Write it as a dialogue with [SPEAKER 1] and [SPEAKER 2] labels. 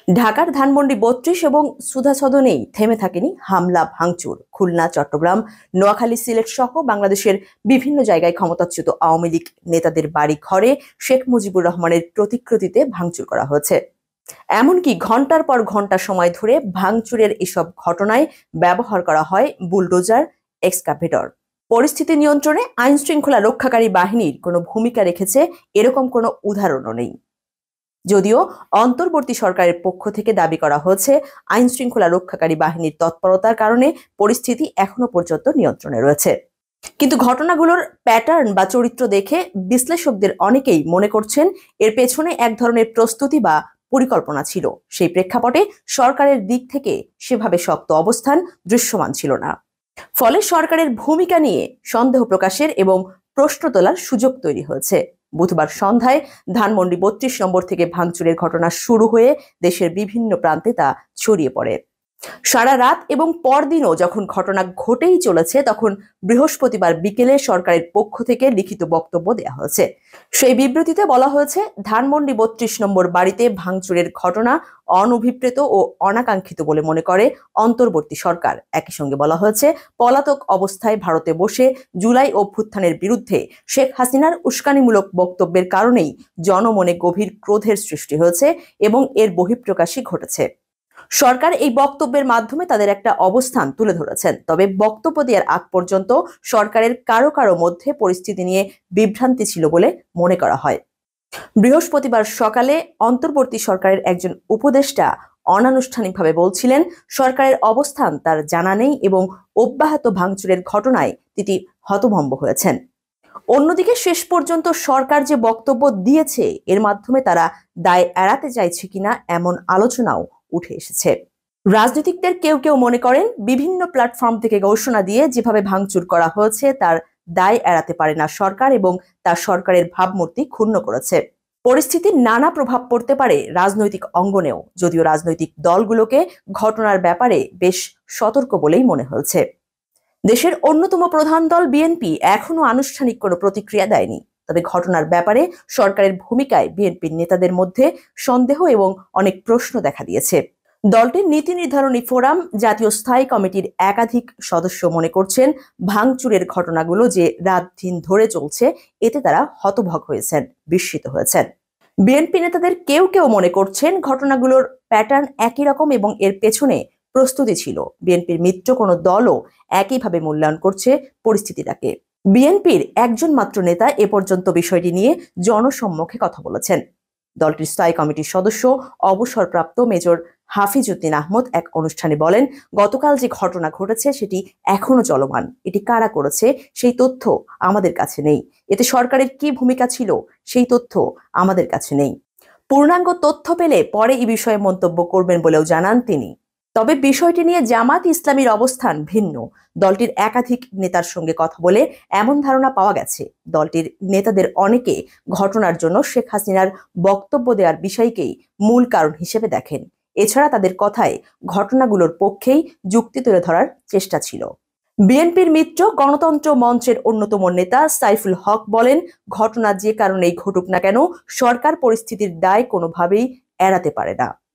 [SPEAKER 1] ঢাকার ধানমন্ডি ৩২ এবং সুধা সদনেই থেমে থাকেনি হামলা ভাঙচুর। খুলনা, চট্টগ্রাম, নোয়াখালী, সিলেট সহ বাংলাদেশের বিভিন্ন জায়গায় ক্ষমতাচ্যুত আওয়ামী লীগ নেতাদের বাড়ি ঘরে শেখ মুজিবুর রহমানের প্রতিকৃতিতে ভাঙচুর করা হয়েছে। এমনকি ঘন্টার পর ঘন্টা সময় ধরে ভাঙচুরের এসব ঘটনায় ব্যবহার করা হয় বুলডোজার, এক্সকাভেটর। পরিস্থিতি নিয়ন্ত্রণে আইন শৃঙ্খলা রক্ষাকারী বাহিনীর কোনো ভূমিকা রেখেছে এরকম কোনো উদাহরণও নেই। যদিও অন্তর্বর্তী সরকারের পক্ষ থেকে দাবি করা হয়েছে আইন শৃঙ্খলা রক্ষাকারী বাহিনীর তৎপরতার কারণে পরিস্থিতি এখনো পর্যন্ত নিয়ন্ত্রণে রয়েছে। কিন্তু ঘটনাগুলোর প্যাটার্ন বা চরিত্র দেখে বিশ্লেষকদের অনেকেই মনে করছেন এর পেছনে এক ধরনের প্রস্তুতি বা পরিকল্পনা ছিল। সেই প্রেক্ষাপটে সরকারের দিক থেকে সেভাবে শক্ত অবস্থান দৃশ্যমান ছিল না। ফলে সরকারের ভূমিকা নিয়ে সন্দেহ প্রকাশের এবং প্রশ্ন তোলার সুযোগ তৈরি হয়েছে। বুধবার সন্ধ্যায় ধানমন্ডি ৩২ নম্বর থেকে ভাঙচুরের ঘটনা শুরু হয়ে দেশের বিভিন্ন প্রান্তে তা ছড়িয়ে পড়ে। সারা রাত এবং পরদিনও যখন ঘটনা ঘটেই চলেছে, তখন বৃহস্পতিবার বিকেলে সরকারের পক্ষ থেকে লিখিত বক্তব্য দেওয়া হয়েছে। সেই বিবৃতিতে বলা হয়েছে, ধানমন্ডি ৩২ নম্বর বাড়িতে ভাঙচুরের ঘটনা অনভিপ্রেত ও অনাকাঙ্ক্ষিত বলে মনে করে অন্তর্বর্তী সরকার। একই সঙ্গে বলা হয়েছে, পলাতক অবস্থায় ভারতে বসে জুলাই অভ্যুত্থানের বিরুদ্ধে শেখ হাসিনার উস্কানিমূলক বক্তব্যের কারণেই জনমনে গভীর ক্রোধের সৃষ্টি হয়েছে এবং এর বহিঃপ্রকাশই ঘটেছে। সরকার এই বক্তব্যের মাধ্যমে তাদের একটা অবস্থান তুলে ধরেছেন। তবে বক্তব্য দেওয়ার আগ পর্যন্ত সরকারের কারো কারো মধ্যে পরিস্থিতি নিয়ে বিভ্রান্তি ছিল বলে মনে করা হয়। বৃহস্পতিবার সকালে অন্তর্বর্তী সরকারের একজন উপদেষ্টা অনানুষ্ঠানিকভাবে বলছিলেন, সরকারের অবস্থান তার জানা নেই এবং অব্যাহত ভাঙচুরের ঘটনায় তিনি হতভম্ব হয়েছেন। অন্যদিকে শেষ পর্যন্ত সরকার যে বক্তব্য দিয়েছে এর মাধ্যমে তারা দায় এড়াতে চাইছে কিনা এমন আলোচনাও উঠে এসেছে। রাজনীতিকদের কেউ কেউ মনে করেন, বিভিন্ন প্ল্যাটফর্ম থেকে ঘোষণা দিয়ে যেভাবে ভাঙচুর করা হয়েছে তার দায় এড়াতে পারে না সরকার এবং তার সরকারের ভাবমূর্তি ক্ষুণ্ণ করেছে। পরিস্থিতির নানা প্রভাব পড়তে পারে রাজনৈতিক অঙ্গনেও, যদিও রাজনৈতিক দলগুলোকে ঘটনার ব্যাপারে বেশ সতর্ক বলেই মনে হয়েছে। দেশের অন্যতম প্রধান দল বিএনপি এখনো আনুষ্ঠানিক কোনো প্রতিক্রিয়া দেয়নি। তবে ঘটনার ব্যাপারে সরকারের ভূমিকায় বিএনপির নেতাদের মধ্যে সন্দেহ এবং অনেক প্রশ্ন দেখা দিয়েছে। দলটির নীতি নির্ধারণী ফোরাম, জাতীয় স্থায়ী কমিটির একাধিক সদস্য মনে করছেন, ভাঙচুরের ঘটনাগুলো যে রাত দিন ধরে চলছে এতে তারা হতভম্ব হয়েছেন, বিস্মিত হয়েছেন। বিএনপি নেতাদের কেউ কেউ মনে করছেন ঘটনাগুলোর প্যাটার্ন একই রকম এবং এর পেছনে প্রস্তুতি ছিল। বিএনপির মিত্র কোনো দলও একইভাবে মূল্যায়ন করছে পরিস্থিতিটাকে। বিএনপির একজন মাত্র নেতা এ পর্যন্ত বিষয়টি নিয়ে জনসম্মুখে কথা বলেছেন। দলটির স্থায়ী কমিটির সদস্য অবসরপ্রাপ্ত মেজর হাফিজউদ্দিন আহমদ এক অনুষ্ঠানে বলেন, গতকাল যে ঘটনা ঘটেছে সেটি এখনো চলমান। এটি কারা করেছে সেই তথ্য আমাদের কাছে নেই। এতে সরকারের কি ভূমিকা ছিল সেই তথ্য আমাদের কাছে নেই। পূর্ণাঙ্গ তথ্য পেলে পরে এই বিষয়ে মন্তব্য করবেন বলেও জানান তিনি। তবে বিষয়টি নিয়ে জামাত ইসলামীর অবস্থান ভিন্ন। দলটির একাধিক নেতার সঙ্গে কথা বলে এমন ধারণা পাওয়া গেছে, দলটির নেতাদের অনেকে ঘটনার জন্য শেখ হাসিনার বক্তব্য দেওয়ার বিষয়কেই মূল কারণ হিসেবে দেখেন। এছাড়া তাদের কথায় ঘটনাগুলোর পক্ষেই যুক্তি তুলে ধরার চেষ্টা ছিল। বিএনপির মিত্র গণতন্ত্র মঞ্চের অন্যতম নেতা সাইফুল হক বলেন, ঘটনা যে কারণেই ঘটুক না কেন সরকার পরিস্থিতির দায় কোনোভাবেই এড়াতে পারে না।